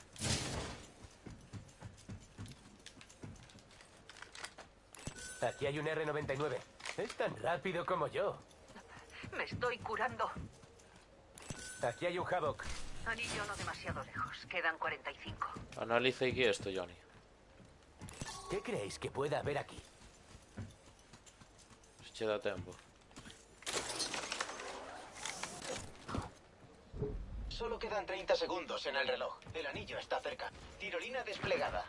[SPEAKER 3] Aquí hay un R99. Es tan rápido como yo.
[SPEAKER 5] Me estoy curando.
[SPEAKER 3] Aquí hay un Havoc.
[SPEAKER 5] Anillo no demasiado lejos. Quedan 45.
[SPEAKER 1] Analiza aquí esto, Johnny.
[SPEAKER 3] ¿Qué creéis que pueda haber aquí?
[SPEAKER 1] Se che dá tempo.
[SPEAKER 8] Solo quedan 30 segundos en el reloj. El anillo está cerca. Tirolina desplegada.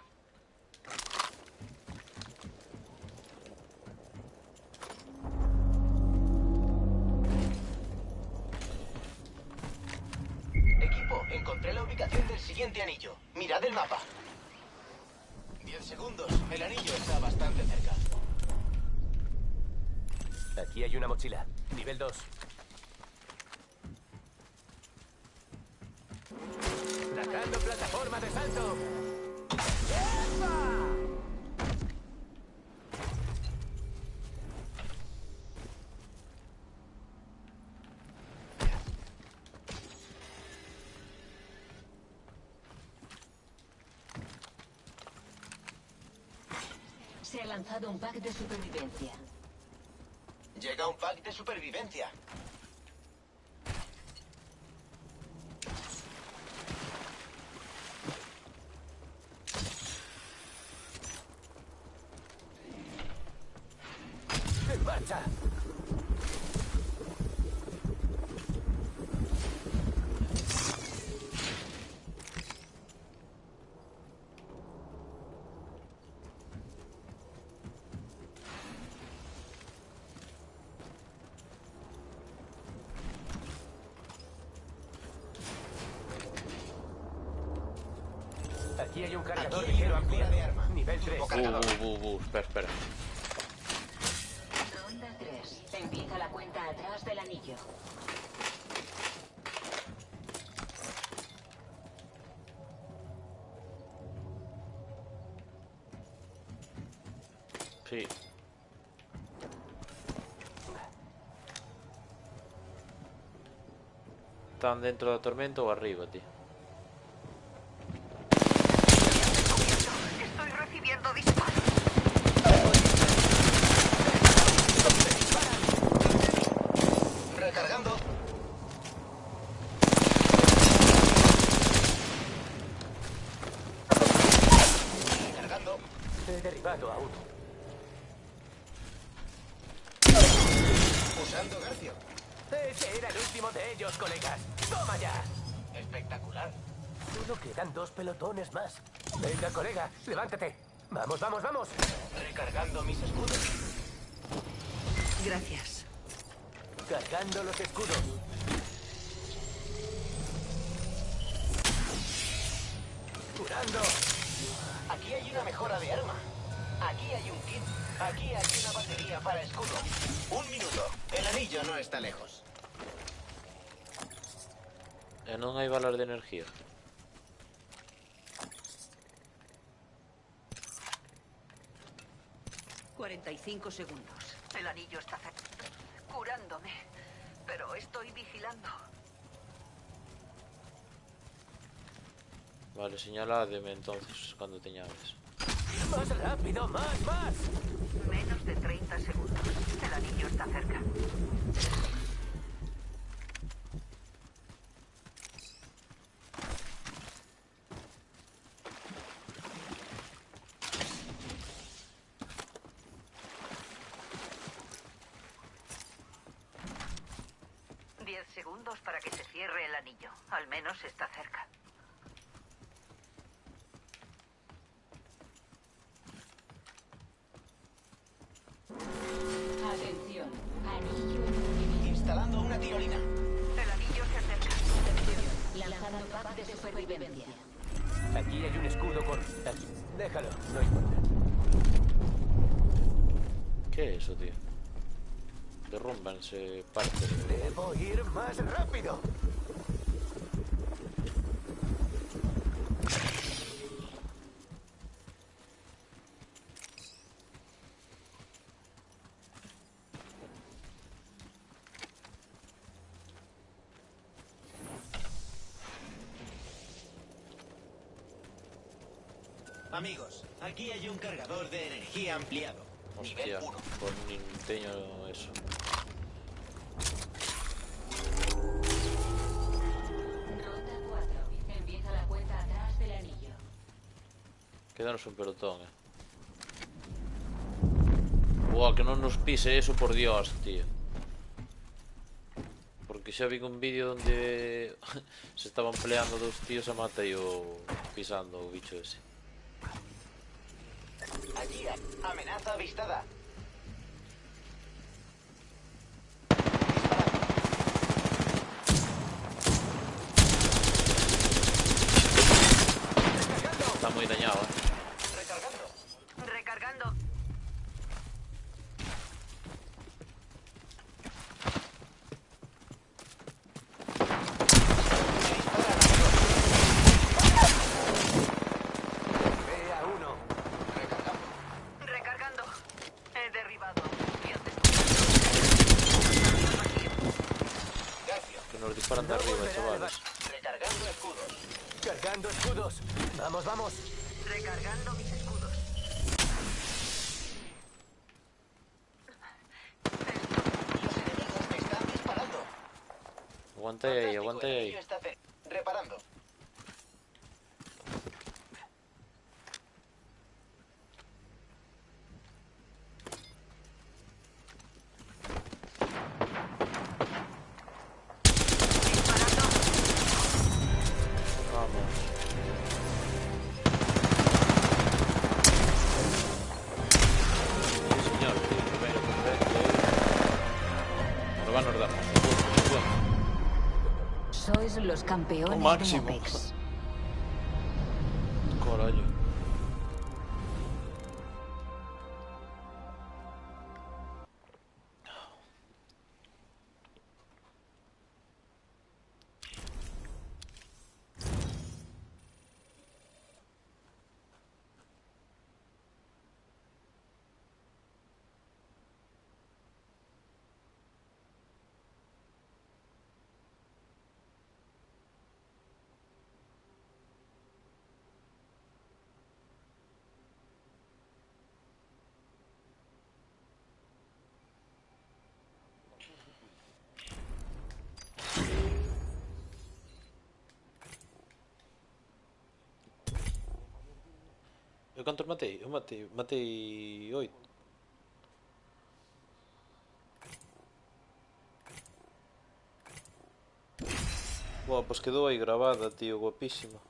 [SPEAKER 8] Equipo, encontré la ubicación del siguiente anillo. Mirad el mapa. 10 segundos. El anillo está bastante cerca.
[SPEAKER 3] Aquí hay una mochila. Nivel 2. Sacando plataforma de salto.
[SPEAKER 2] Se ha lanzado un pack de supervivencia.
[SPEAKER 8] Llega un pack de supervivencia. ¡En marcha!
[SPEAKER 3] Aquí hay un cargador ligero ampliado de arma. Nivel 3.
[SPEAKER 1] Espera.
[SPEAKER 2] Ronda 3. Empieza la cuenta atrás del anillo.
[SPEAKER 1] Sí. ¿Están dentro de la tormenta o arriba, tío?
[SPEAKER 5] Estoy recibiendo disparos.
[SPEAKER 8] Recargando. Recargando.
[SPEAKER 3] He derribado a uno.
[SPEAKER 8] Usando Garcio.
[SPEAKER 3] Ese era el último de ellos, colegas. ¡Toma ya!
[SPEAKER 8] Espectacular.
[SPEAKER 3] Solo quedan 2 pelotones más. Venga, colega, levántate. Vamos, vamos, vamos.
[SPEAKER 8] Recargando mis escudos.
[SPEAKER 5] Gracias.
[SPEAKER 3] Cargando los escudos. Curando.
[SPEAKER 8] Aquí hay una mejora de arma. Aquí hay un kit. Aquí hay una batería para escudo. 1 minuto. El anillo no está lejos.
[SPEAKER 1] Non hai balas de energía.
[SPEAKER 5] $45 segundos. El anillo está cerca. Curándome. Pero estoy vigilando.
[SPEAKER 1] Vale, señaládeme entonces cuando teñades.
[SPEAKER 3] Más rápido, más.
[SPEAKER 5] Menos de 30 segundos. El anillo está cerca. Segundos para que se cierre el anillo. Al menos está cerca.
[SPEAKER 2] Atención. Anillo.
[SPEAKER 8] Instalando una tirolina.
[SPEAKER 5] El anillo se acerca.
[SPEAKER 2] Lanzando pack de supervivencia.
[SPEAKER 3] Aquí hay un escudo con... Aquí. Déjalo, no importa.
[SPEAKER 1] ¿Qué es eso, tío? Derrúmbanse partes.
[SPEAKER 3] Debo ir más rápido.
[SPEAKER 8] Amigos, aquí hay un cargador de energía ampliado. Nivel
[SPEAKER 1] Hostia,
[SPEAKER 8] 1.
[SPEAKER 1] con Nintendo eso.
[SPEAKER 2] Ronda 4. Empieza la cuenta atrás del anillo.
[SPEAKER 1] Quédanos un pelotón, Buah, que non nos pise eso, por Dios, tío. Porque xa vi un vídeo donde se estaban peleando dos tíos a mata e o pisando o bicho ese.
[SPEAKER 8] Allí hay amenaza avistada.
[SPEAKER 1] Está muy dañado,
[SPEAKER 8] Recargando.
[SPEAKER 5] Recargando.
[SPEAKER 3] Vea uno.
[SPEAKER 8] Recargando.
[SPEAKER 5] Recargando. He derribado.
[SPEAKER 8] Garcio.
[SPEAKER 1] Que nos disparan de arriba, chavales.
[SPEAKER 8] Recargando escudos.
[SPEAKER 3] Cargando escudos. Vamos, vamos.
[SPEAKER 5] Recargando mis escudos.
[SPEAKER 1] Aguanta ahí,
[SPEAKER 8] Fantástico,
[SPEAKER 1] aguanta
[SPEAKER 8] el
[SPEAKER 1] ahí.
[SPEAKER 8] anillo está reparando.
[SPEAKER 1] Vamos. Sí, señor, tío. Venga, perfecto. Nos van a dar.
[SPEAKER 2] Sois los campeones
[SPEAKER 1] Lo
[SPEAKER 2] de
[SPEAKER 1] máximo.
[SPEAKER 2] Apex.
[SPEAKER 1] Corayo. Eu cantos matei? Eu matei 8. Boa, pois quedou aí gravada, tío, guapísima.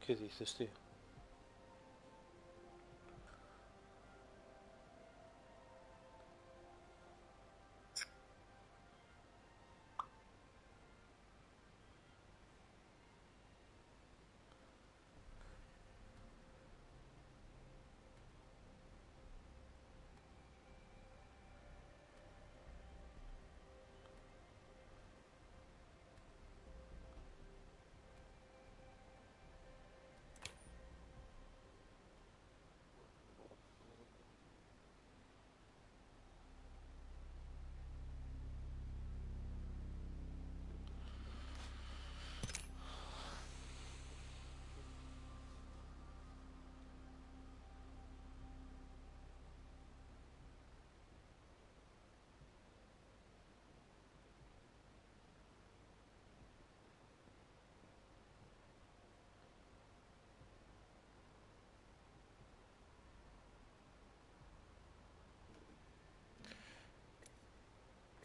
[SPEAKER 1] Que dices, tío?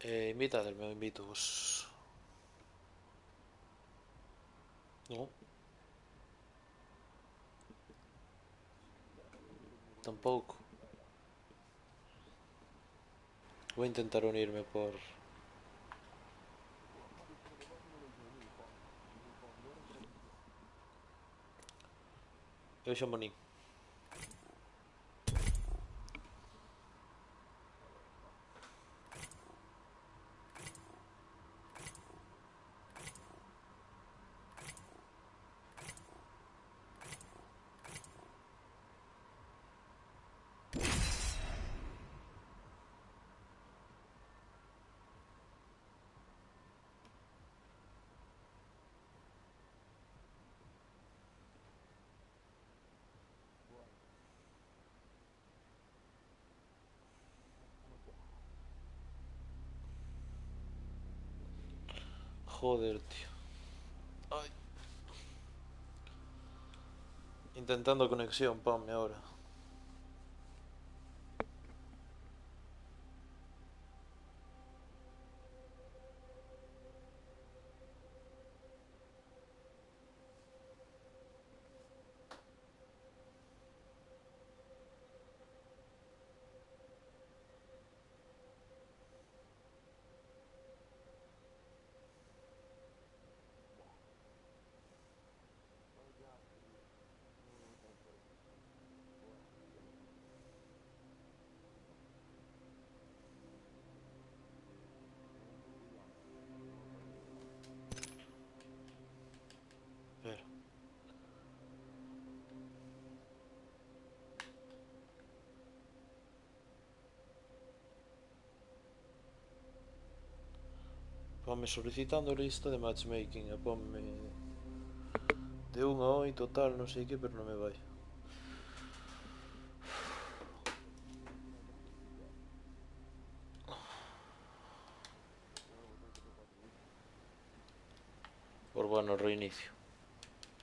[SPEAKER 1] Invitadme, invito vos. No. Tampouco. Vou intentar unirme por... Eu xa monín. Joder, tío. Ay. Intentando conexión, ponme ahora. Estábame solicitando lista de matchmaking e ponme de 1 a 8 tal, non sei que, pero non me vai. Por bueno, reinicio.